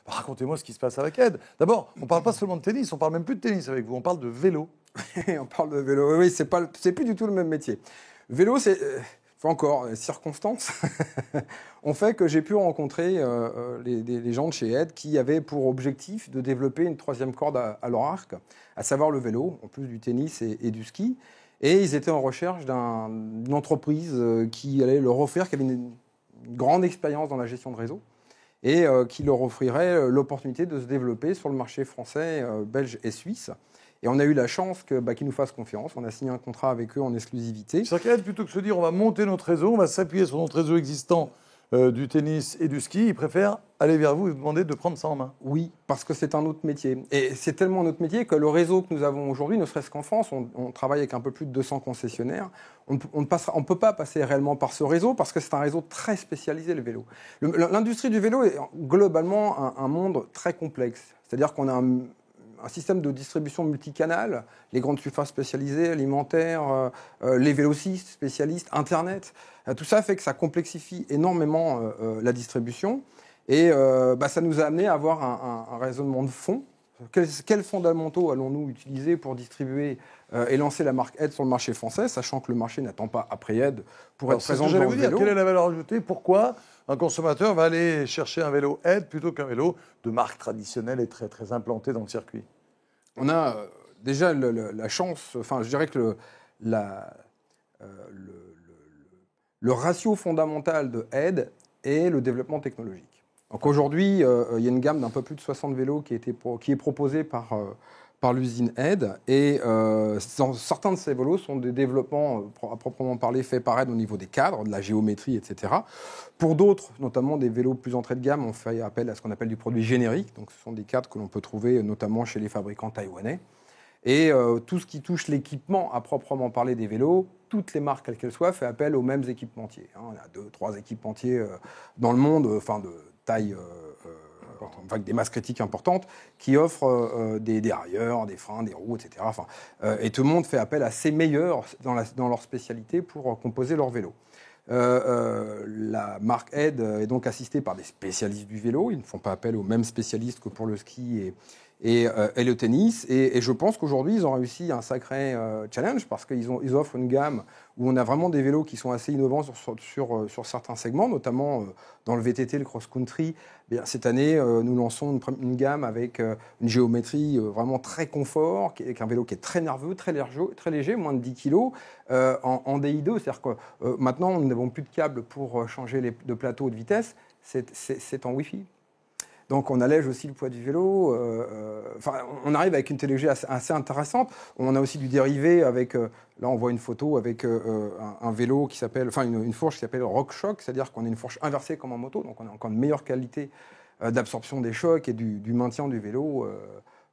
Racontez-moi ce qui se passe avec Ed. D'abord, on ne parle pas seulement de tennis, on parle même plus de tennis avec vous, on parle de vélo. On parle de vélo. Oui, c'est plus du tout le même métier. Vélo, c'est encore circonstances ont fait que j'ai pu rencontrer les gens de chez Ed qui avaient pour objectif de développer une troisième corde à leur arc, à savoir le vélo, en plus du tennis et du ski. Et ils étaient en recherche d'une entreprise qui allait leur offrir, qui avait une grande expérience dans la gestion de réseau et qui leur offrirait l'opportunité de se développer sur le marché français, belge et suisse. Et on a eu la chance qu'ils nous fassent confiance. On a signé un contrat avec eux en exclusivité. C'est-à-dire qu'Ed, plutôt que de se dire on va monter notre réseau, on va s'appuyer sur notre réseau existant du tennis et du ski, ils préfèrent aller vers vous et vous demander de prendre ça en main. Oui, parce que c'est un autre métier. Et c'est tellement un autre métier que le réseau que nous avons aujourd'hui, ne serait-ce qu'en France, on travaille avec un peu plus de 200 concessionnaires. On ne peut pas passer réellement par ce réseau parce que c'est un réseau très spécialisé, le vélo. L'industrie du vélo est globalement un monde très complexe. C'est-à-dire qu'on a un système de distribution multicanal, les grandes surfaces spécialisées, alimentaires, les vélocistes spécialistes, Internet. Tout ça fait que ça complexifie énormément la distribution. Et ça nous a amené à avoir un raisonnement de fond. Quels fondamentaux allons-nous utiliser pour distribuer et lancer la marque Ed sur le marché français, sachant que le marché n'attend pas après Ed pour être présent dans le vélo. Quelle est la valeur ajoutée? Pourquoi un consommateur va aller chercher un vélo Ed plutôt qu'un vélo de marque traditionnelle et très, très implanté dans le circuit? On a déjà la chance, enfin je dirais que le ratio fondamental de Ed est le développement technologique. Donc aujourd'hui, il y a une gamme d'un peu plus de 60 vélos qui est proposée par l'usine Ed. Et certains de ces vélos sont des développements à proprement parler faits par Ed au niveau des cadres, de la géométrie, etc. Pour d'autres, notamment des vélos plus entrée de gamme, on fait appel à ce qu'on appelle du produit générique. Donc ce sont des cadres que l'on peut trouver notamment chez les fabricants taïwanais. Et tout ce qui touche l'équipement à proprement parler des vélos, toutes les marques, quelles qu'elles soient, fait appel aux mêmes équipementiers. On a 2-3 équipementiers dans le monde, enfin de taille, avec des masses critiques importantes, qui offrent des dérailleurs, des freins, des roues, etc. Et tout le monde fait appel à ses meilleurs dans leur spécialité pour composer leur vélo. La marque Ed est donc assistée par des spécialistes du vélo. Ils ne font pas appel aux mêmes spécialistes que pour le ski et le tennis. Et je pense qu'aujourd'hui, ils ont réussi un sacré challenge parce qu'ils offrent une gamme où on a vraiment des vélos qui sont assez innovants sur certains segments, notamment dans le VTT, le cross-country. Cette année, nous lançons une gamme avec une géométrie vraiment très confort, avec un vélo qui est très nerveux, très léger, moins de 10 kg, en DI2. C'est-à-dire que maintenant, nous n'avons plus de câbles pour changer de plateau de vitesse, c'est en Wi-Fi. Donc on allège aussi le poids du vélo. On arrive avec une technologie assez intéressante. On a aussi du dérivé avec, là on voit une photo avec un vélo qui s'appelle, une fourche qui s'appelle RockShox, c'est-à-dire qu'on a une fourche inversée comme en moto, donc on a encore une meilleure qualité d'absorption des chocs et du maintien du vélo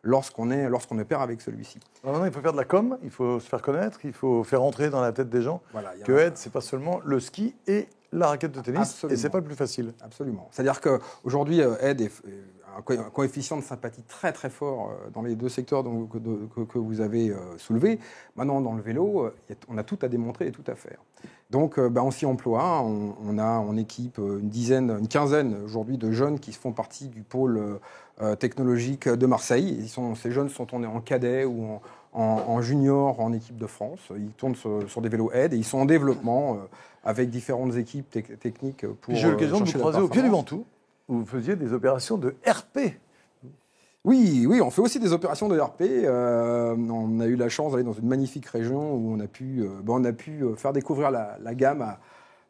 lorsqu'on opère avec celui-ci. Alors maintenant, il faut faire de la com, il faut se faire connaître, il faut faire entrer dans la tête des gens que Ed, c'est pas seulement le ski et la raquette de tennis, absolument. Et c'est pas le plus facile. Absolument. C'est-à-dire qu'aujourd'hui, Ed est un coefficient de sympathie très très fort dans les deux secteurs que vous avez soulevés. Maintenant, dans le vélo, on a tout à démontrer et tout à faire. Donc, on s'y emploie. On a en équipe une quinzaine aujourd'hui de jeunes qui font partie du pôle technologique de Marseille. Ces jeunes sont en cadet ou en junior en équipe de France. Ils tournent sur des vélos Ed et ils sont en développement avec différentes équipes techniques pour. J'ai eu l'occasion de vous croiser au Pied du Ventoux où vous faisiez des opérations de RP. Oui, on fait aussi des opérations de RP. On a eu la chance d'aller dans une magnifique région où on a pu faire découvrir la gamme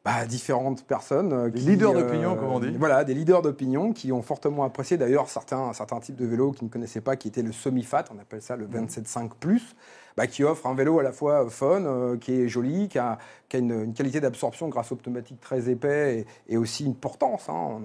à différentes personnes. Des leaders d'opinion, comme on dit. Voilà, des leaders d'opinion qui ont fortement apprécié d'ailleurs certains types de vélos qu'ils ne connaissaient pas, qui étaient le semi-fat, on appelle ça le 27.5+, qui offre un vélo à la fois fun, qui est joli, qui a une qualité d'absorption grâce au pneumatique très épais et aussi une portance. On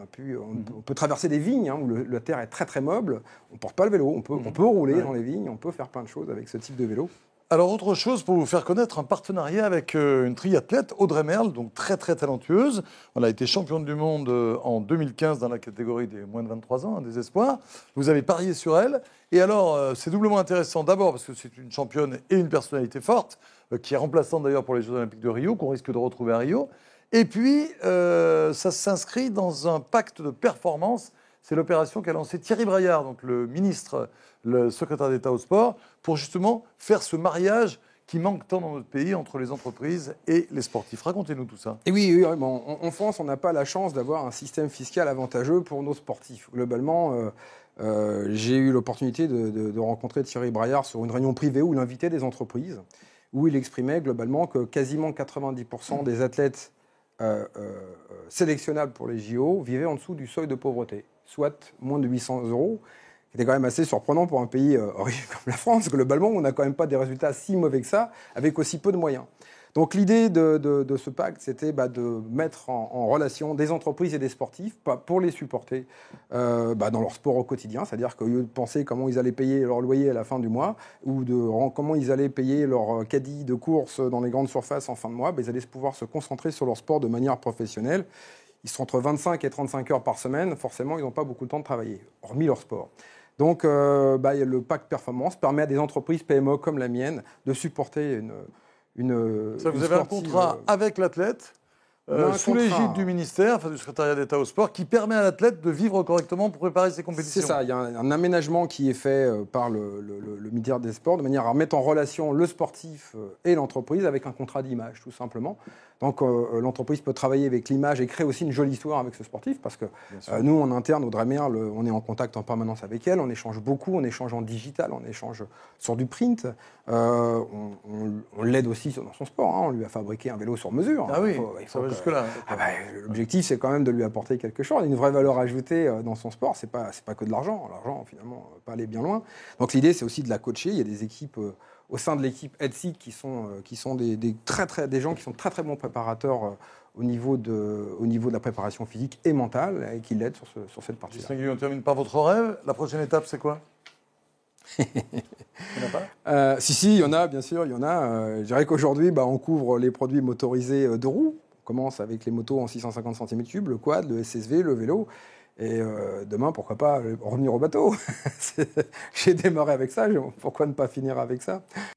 peut traverser des vignes où la terre est très très meuble. On ne porte pas le vélo, on peut rouler dans les vignes, on peut faire plein de choses avec ce type de vélo. Alors, autre chose pour vous faire connaître, un partenariat avec une triathlète, Audrey Merle, donc très très talentueuse. Elle a été championne du monde en 2015 dans la catégorie des moins de 23 ans, des espoirs. Vous avez parié sur elle. Et alors, c'est doublement intéressant. D'abord parce que c'est une championne et une personnalité forte, qui est remplaçante d'ailleurs pour les Jeux Olympiques de Rio, qu'on risque de retrouver à Rio. Et puis, ça s'inscrit dans un pacte de performance. c'est l'opération qu'a lancée Thierry Braillard, donc le ministre, le secrétaire d'État au sport, pour justement faire ce mariage qui manque tant dans notre pays entre les entreprises et les sportifs. Racontez-nous tout ça. Et oui, en France, on n'a pas la chance d'avoir un système fiscal avantageux pour nos sportifs. Globalement, j'ai eu l'opportunité de rencontrer Thierry Braillard sur une réunion privée où il invitait des entreprises, où il exprimait globalement que quasiment 90% des athlètes sélectionnables pour les JO vivaient en dessous du seuil de pauvreté, soit moins de 800 €. C'était quand même assez surprenant pour un pays riche comme la France. Globalement, on n'a quand même pas des résultats si mauvais que ça, avec aussi peu de moyens. Donc l'idée de ce pacte, c'était de mettre en relation des entreprises et des sportifs pour les supporter dans leur sport au quotidien. C'est-à-dire qu'au lieu de penser comment ils allaient payer leur loyer à la fin du mois, ou comment ils allaient payer leur caddie de course dans les grandes surfaces en fin de mois, ils allaient pouvoir se concentrer sur leur sport de manière professionnelle. Ils sont entre 25 et 35 heures par semaine. Forcément, ils n'ont pas beaucoup de temps de travailler, hormis leur sport. Donc, le pacte performance permet à des entreprises PME comme la mienne de supporter Ça, vous avez un contrat avec l'athlète, sous l'égide du ministère, enfin du secrétariat d'État au sport, qui permet à l'athlète de vivre correctement pour préparer ses compétitions. C'est ça, il y a un aménagement qui est fait par le ministère des Sports, de manière à mettre en relation le sportif et l'entreprise avec un contrat d'image, tout simplement. Donc l'entreprise peut travailler avec l'image et créer aussi une jolie histoire avec ce sportif, parce que nous, en interne, Audrey Merle, on est en contact en permanence avec elle, on échange beaucoup, on échange en digital, on échange sur du print, on l'aide aussi dans son sport, on lui a fabriqué un vélo sur mesure. Ah oui, ça va jusque-là. L'objectif, c'est quand même de lui apporter quelque chose, une vraie valeur ajoutée dans son sport, c'est pas que de l'argent, finalement, pas aller bien loin. Donc l'idée, c'est aussi de la coacher, il y a des équipes... au sein de l'équipe EdSeek qui sont des gens qui sont très très bons préparateurs au niveau de la préparation physique et mentale et qui l'aident sur cette partie-là. Justin Guillon, on termine par votre rêve. La prochaine étape, c'est quoi? Il n'y en a pas Si, il y en a, bien sûr, il y en a. Je dirais qu'aujourd'hui, on couvre les produits motorisés de roues. On commence avec les motos en 650 cm3, le quad, le SSV, le vélo. Et demain, pourquoi pas revenir au bateau? J'ai démarré avec ça, pourquoi ne pas finir avec ça?